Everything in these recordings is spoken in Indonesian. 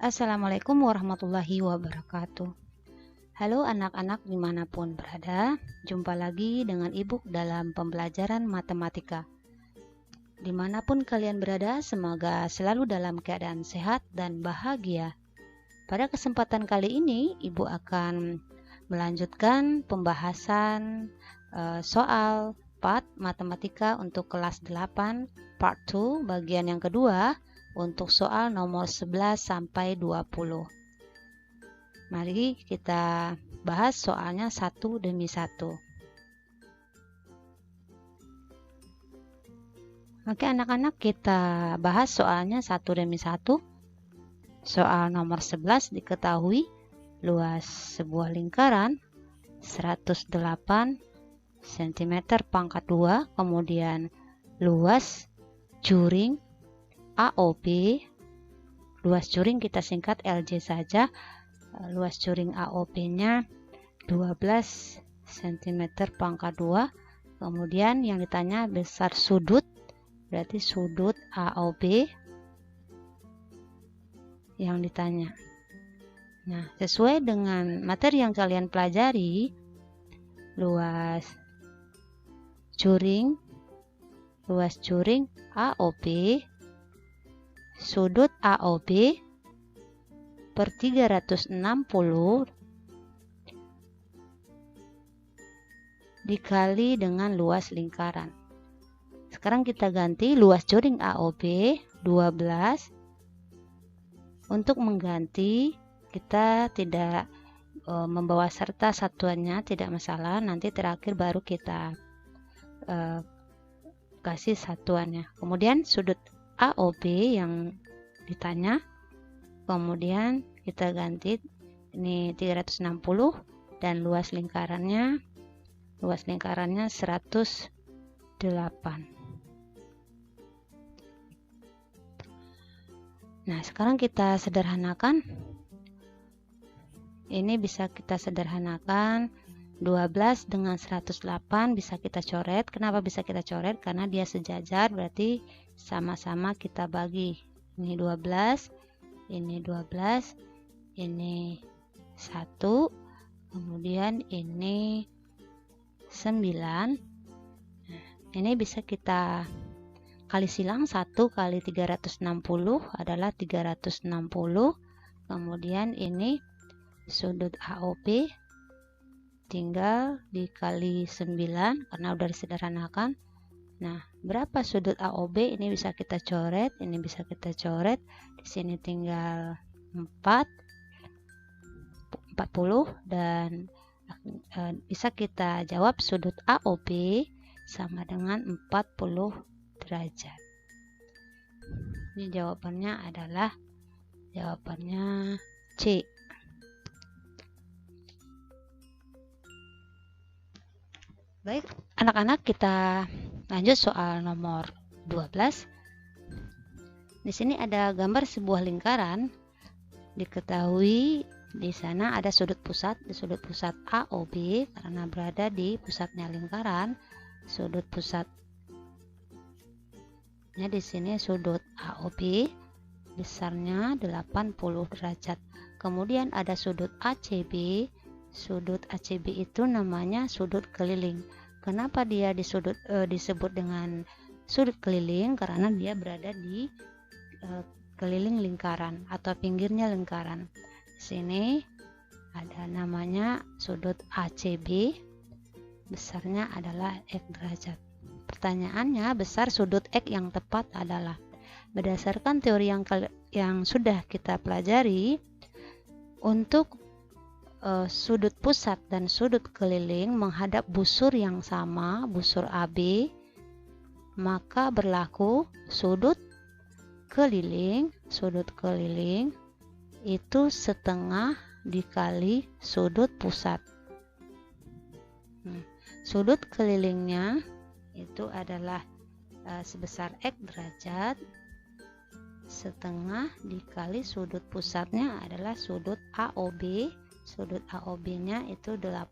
Assalamualaikum warahmatullahi wabarakatuh. Halo anak-anak dimanapun berada, jumpa lagi dengan Ibu dalam pembelajaran matematika. Dimanapun kalian berada, semoga selalu dalam keadaan sehat dan bahagia. Pada kesempatan kali ini, Ibu akan melanjutkan pembahasan soal part matematika untuk kelas 8 part 2 bagian yang kedua untuk soal nomor 11 sampai 20. Mari kita bahas soalnya satu demi satu. Oke anak-anak, kita bahas soalnya satu demi satu. Soal nomor 11 diketahui luas sebuah lingkaran 108 cm pangkat 2, kemudian luas juring AOB, luas juring kita singkat LJ saja, luas juring AOB-nya 12 cm pangkat 2, kemudian yang ditanya besar sudut, berarti sudut AOB yang ditanya. Nah, sesuai dengan materi yang kalian pelajari, luas juring AOB, sudut AOB per 360 dikali dengan luas lingkaran. Sekarang kita ganti luas juring AOB 12. Untuk mengganti kita tidak membawa serta satuannya, tidak masalah, nanti terakhir baru kita kasih satuannya. Kemudian sudut AOB yang ditanya, kemudian kita ganti ini 360 dan luas lingkarannya 108. Nah, sekarang kita sederhanakan. Ini bisa kita sederhanakan 12 dengan 108 bisa kita coret. Kenapa bisa kita coret? Karena dia sejajar, berarti sama-sama kita bagi. Ini 12, ini 12, ini 1, kemudian ini 9. Nah, ini bisa kita kali silang, 1 kali 360 adalah 360. Kemudian ini sudut AOB tinggal dikali 9 karena udah disederhanakan. Nah, berapa sudut AOB? Ini bisa kita coret, ini bisa kita coret. Di sini tinggal 40 dan bisa kita jawab sudut AOB sama dengan 40 derajat. Ini jawabannya adalah C. Baik, anak-anak, kita lanjut soal nomor 12. Di sini ada gambar sebuah lingkaran. Diketahui di sana ada sudut pusat, di sudut pusat AOB karena berada di pusatnya lingkaran. Sudut pusatnya di sini sudut AOB besarnya 80 derajat. Kemudian ada sudut ACB. Sudut ACB itu namanya sudut keliling. Kenapa dia disebut dengan sudut keliling? Karena dia berada di keliling lingkaran atau pinggirnya lingkaran. Di sini ada namanya sudut ACB, besarnya adalah X derajat. Pertanyaannya, besar sudut X yang tepat adalah, berdasarkan teori yang sudah kita pelajari, untuk sudut pusat dan sudut keliling menghadap busur yang sama, busur AB, maka berlaku sudut keliling itu setengah dikali sudut pusat. Sudut kelilingnya itu adalah sebesar X derajat, setengah dikali sudut pusatnya adalah sudut AOB. Sudut AOB-nya itu 80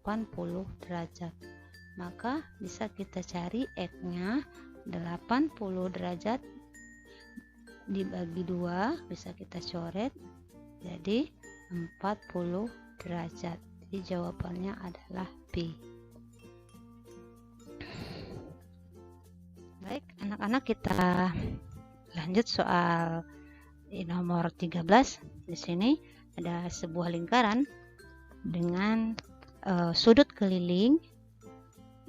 derajat. Maka bisa kita cari X-nya 80 derajat dibagi 2, bisa kita coret. Jadi 40 derajat. Jadi jawabannya adalah B. Baik, anak-anak, kita lanjut soal nomor 13. Di sini ada sebuah lingkaran dengan sudut keliling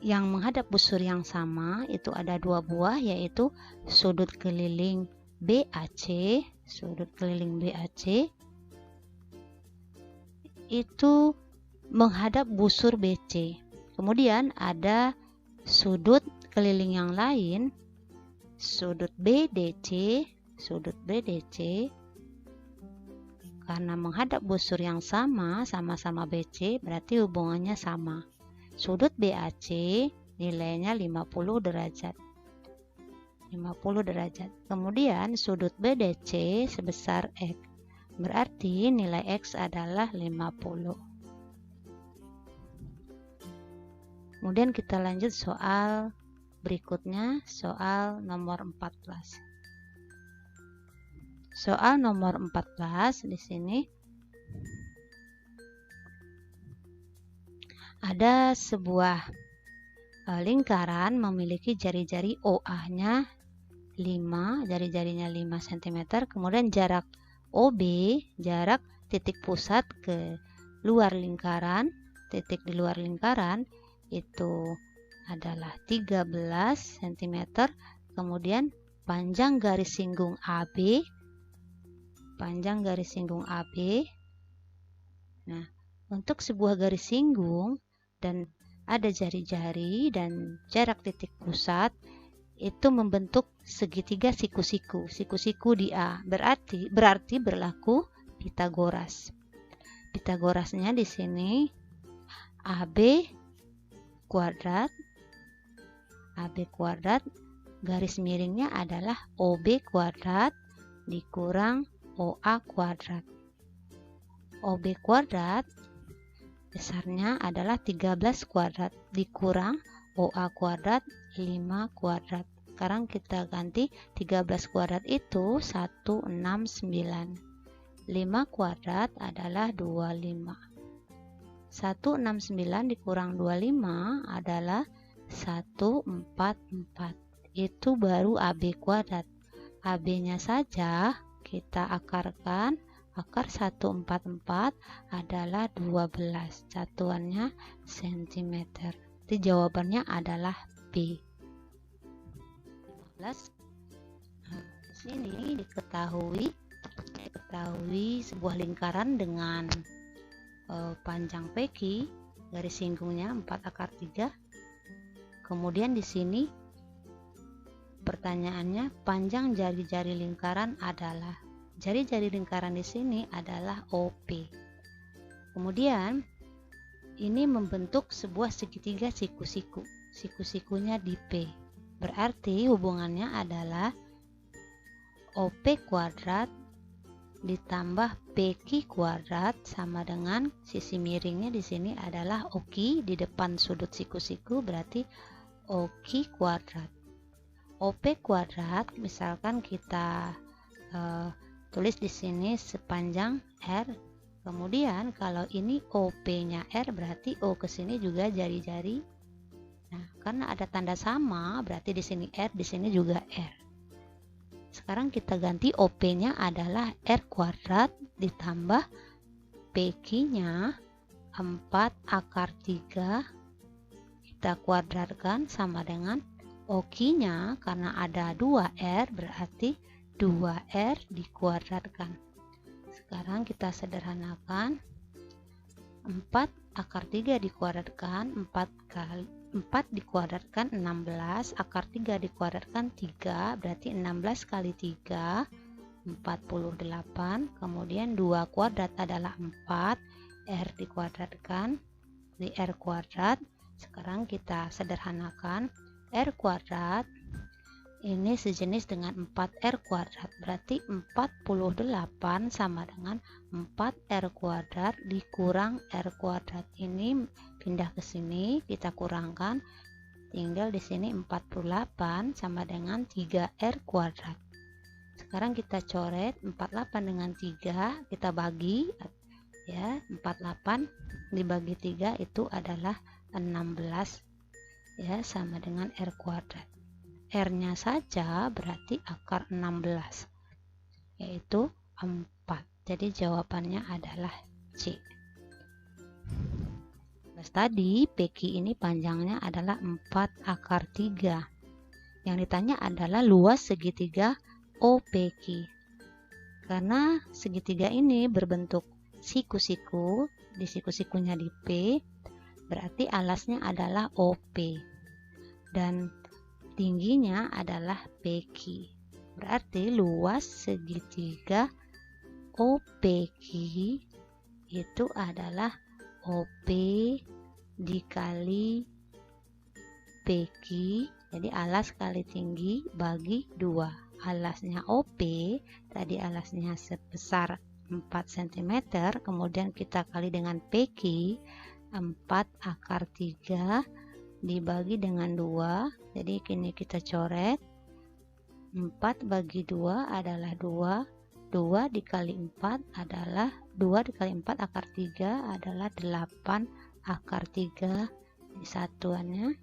yang menghadap busur yang sama. Itu ada 2 buah, yaitu sudut keliling BAC. Sudut keliling BAC itu menghadap busur BC. Kemudian ada sudut keliling yang lain, sudut BDC. Sudut BDC karena menghadap busur yang sama, sama-sama BC, berarti hubungannya sama. Sudut BAC nilainya 50 derajat. 50 derajat. Kemudian sudut BDC sebesar X. Berarti nilai X adalah 50. Kemudian kita lanjut soal berikutnya, soal nomor 14. Soal nomor 14 di sini ada sebuah lingkaran memiliki jari-jari OA-nya 5, jari-jarinya 5 cm, kemudian jarak OB, jarak titik pusat ke luar lingkaran, titik di luar lingkaran itu adalah 13 cm, kemudian panjang garis singgung AB, panjang garis singgung AB. Nah, untuk sebuah garis singgung dan ada jari-jari dan jarak titik pusat itu membentuk segitiga siku-siku. Siku-siku di A berarti berlaku Pitagoras. Pitagorasnya di sini AB kuadrat garis miringnya adalah OB kuadrat dikurang OA kuadrat. OB kuadrat besarnya adalah 13 kuadrat dikurang OA kuadrat 5 kuadrat. Sekarang kita ganti 13 kuadrat itu 169. 5 kuadrat adalah 25. 169 dikurang 25 adalah 144. Itu baru AB kuadrat. AB-nya saja kita akarkan. Akar 144 adalah 12. Satuannya cm. Jadi jawabannya adalah B. 15. Di sini diketahui sebuah lingkaran dengan panjang PQ, garis singgungnya 4/3. Kemudian di sini pertanyaannya, panjang jari-jari lingkaran adalah, jari-jari lingkaran di sini adalah OP. Kemudian ini membentuk sebuah segitiga siku-siku. Siku-sikunya di P. Berarti hubungannya adalah OP kuadrat ditambah PQ kuadrat sama dengan sisi miringnya di sini adalah OQ di depan sudut siku-siku, berarti OQ kuadrat. OP kuadrat misalkan kita tulis di sini sepanjang R. Kemudian kalau ini OP-nya R berarti O ke sini juga jari-jari. Nah, karena ada tanda sama berarti di sini R, di sini juga R. Sekarang kita ganti OP-nya adalah R kuadrat ditambah PQ-nya 4/3 kita kuadratkan sama dengan OQ-nya, karena ada 2R berarti 2R dikuadratkan. Sekarang kita sederhanakan. 4/3 dikuadratkan 4 dikuadratkan 16, akar 3 dikuadratkan 3, berarti 16 kali 3 48. Kemudian 2 kuadrat adalah 4, R dikuadratkan di R kuadrat. Sekarang kita sederhanakan. R kuadrat ini sejenis dengan 4R kuadrat, berarti 48 sama dengan 4R kuadrat dikurang R kuadrat. Ini pindah ke sini, kita kurangkan, tinggal di sini 48 sama dengan 3R kuadrat. Sekarang kita coret 48 dengan 3, kita bagi ya. 48 dibagi 3 itu adalah 16 ya, sama dengan R kuadrat. R nya saja berarti akar 16 yaitu 4. Jadi jawabannya adalah C. Tadi PQ ini panjangnya adalah 4 akar 3. Yang ditanya adalah luas segitiga OPQ. Karena segitiga ini berbentuk siku-siku, di siku-sikunya di P, berarti alasnya adalah OP dan tingginya adalah PQ. Berarti luas segitiga OPQ itu adalah OP dikali PQ, jadi alas kali tinggi bagi 2. Alasnya OP tadi alasnya sebesar 4 cm, kemudian kita kali dengan PQ 4 akar 3 dibagi dengan 2. Jadi kini kita coret 4 bagi 2 adalah 2. 2 dikali 4 adalah 2 dikali 4 akar 3 adalah 8 akar 3. Ini satuannya.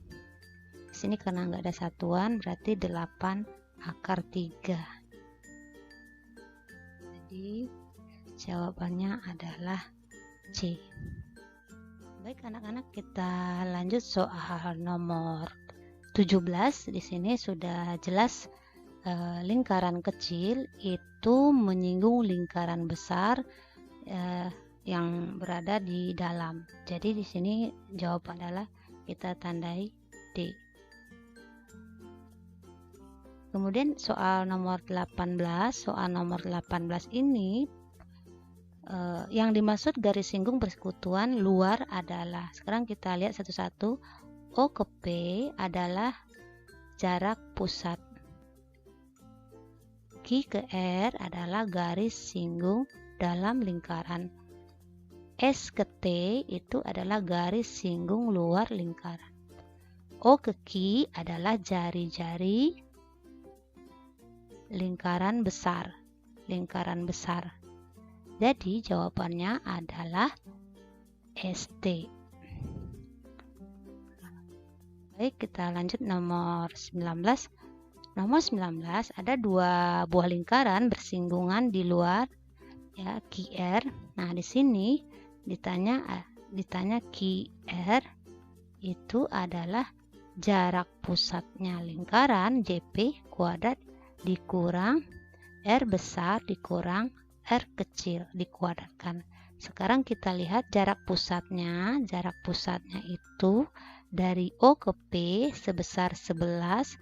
Di sini karena nggak ada satuan berarti 8 akar 3. Jadi jawabannya adalah C. Baik anak-anak, kita lanjut soal nomor 17. Di sini sudah jelas lingkaran kecil itu menyinggung lingkaran besar yang berada di dalam. Jadi di sini jawaban adalah kita tandai D. Kemudian soal nomor 18. Soal nomor 18 ini yang dimaksud garis singgung persekutuan luar adalah, sekarang kita lihat satu-satu. O ke P adalah jarak pusat. Q ke R adalah garis singgung dalam lingkaran. S ke T itu adalah garis singgung luar lingkaran. O ke Q adalah jari-jari lingkaran besar. Jadi jawabannya adalah ST. Baik, kita lanjut nomor 19. Nomor 19 ada 2 buah lingkaran bersinggungan di luar ya, QR. Nah, di sini ditanya QR itu adalah jarak pusatnya lingkaran JP kuadrat dikurang R besar dikurang R kecil dikuadratkan. Sekarang kita lihat jarak pusatnya. Jarak pusatnya itu dari O ke P sebesar 11.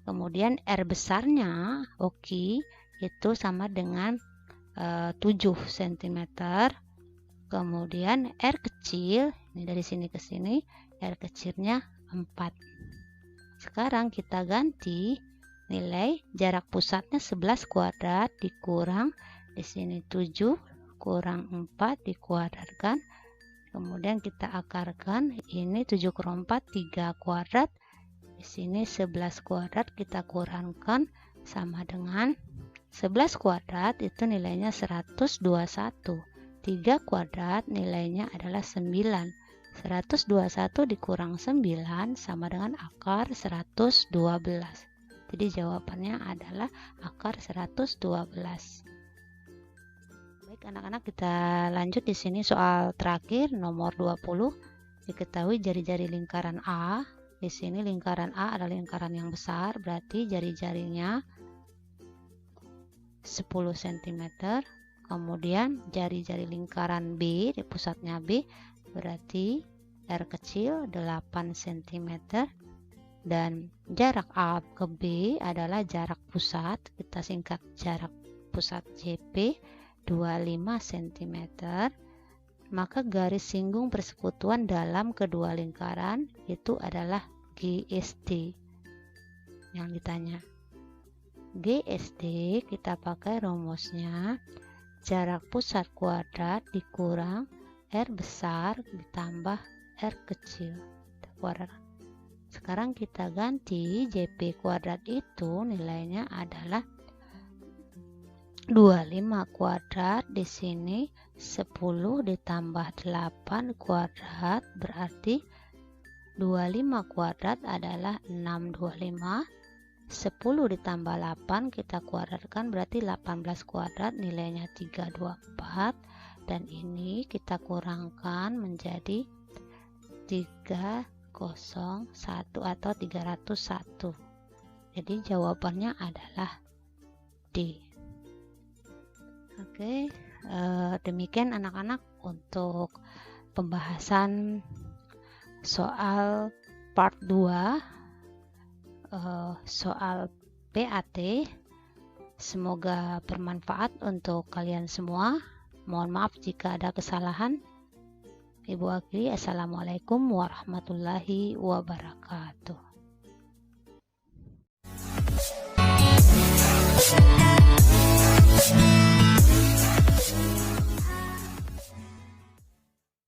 Kemudian R besarnya OQ itu sama dengan 7 cm. Kemudian R kecil, ini dari sini ke sini, R kecilnya 4. Sekarang kita ganti nilai jarak pusatnya 11 kuadrat dikurang di sini 7 kurang 4 dikuadratkan. Kemudian kita akarkan, ini 7 kurang 4 3 kuadrat. Di sini 11 kuadrat kita kurangkan sama dengan 11 kuadrat itu nilainya 121. 3 kuadrat nilainya adalah 9. 121 dikurang 9 sama dengan akar 112. Jadi jawabannya adalah akar 112. Baik anak-anak, kita lanjut di sini soal terakhir nomor 20. Diketahui jari-jari lingkaran A. Di sini lingkaran A adalah lingkaran yang besar, berarti jari-jarinya 10 cm. Kemudian jari-jari lingkaran B, di pusatnya B, berarti R kecil 8 cm. Dan jarak A ke B adalah jarak pusat, kita singkat jarak pusat JP 25 cm. Maka garis singgung persekutuan dalam kedua lingkaran itu adalah GSD yang ditanya. GSD kita pakai rumusnya jarak pusat kuadrat dikurang R besar ditambah R kecil kuadrat. Sekarang kita ganti JP kuadrat itu nilainya adalah 25 kuadrat di sini 10 ditambah 8 kuadrat berarti 25 kuadrat adalah 625. 10 ditambah 8 kita kuadratkan berarti 18 kuadrat, nilainya 324, dan ini kita kurangkan menjadi 301 atau 301. Jadi jawabannya adalah D. Oke, demikian anak-anak untuk pembahasan soal part 2, soal PAT. Semoga bermanfaat untuk kalian semua. Mohon maaf jika ada kesalahan. Ibu akhiri, assalamualaikum warahmatullahi wabarakatuh.